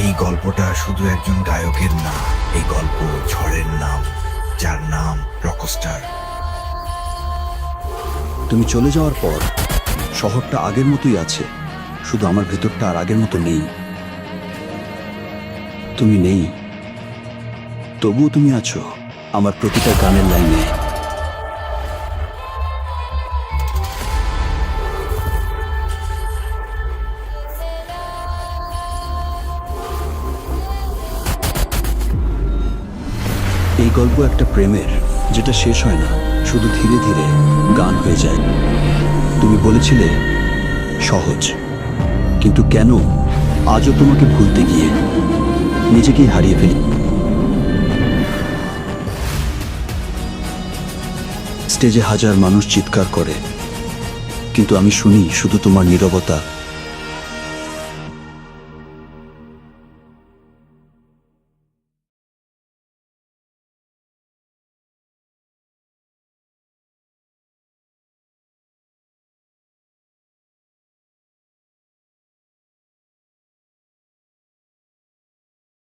এই গল্পটা শুধু একজন গায়কের না, এই গল্প ঝড়ের নাম, যার নাম রকস্টার। তুমি চলে যাওয়ার পর শহরটা আগের মতোই আছে, শুধু আমার ভেতরটা আর আগের মতো নেই। তুমি নেই, তবুও তুমি আছো আমার প্রতিটা গানের লাইনে। এই গল্প একটা প্রেমের, যেটা শেষ হয় না, শুধু ধীরে ধীরে গান হয়ে যায়। তুমি বলেছিলে সহজ, কিন্তু কেন আজও তোমাকে ভুলতে গিয়ে নিজেকেই হারিয়ে ফেলি। স্টেজে হাজার মানুষ চিৎকার করে, কিন্তু আমি শুনি শুধু তোমার নীরবতা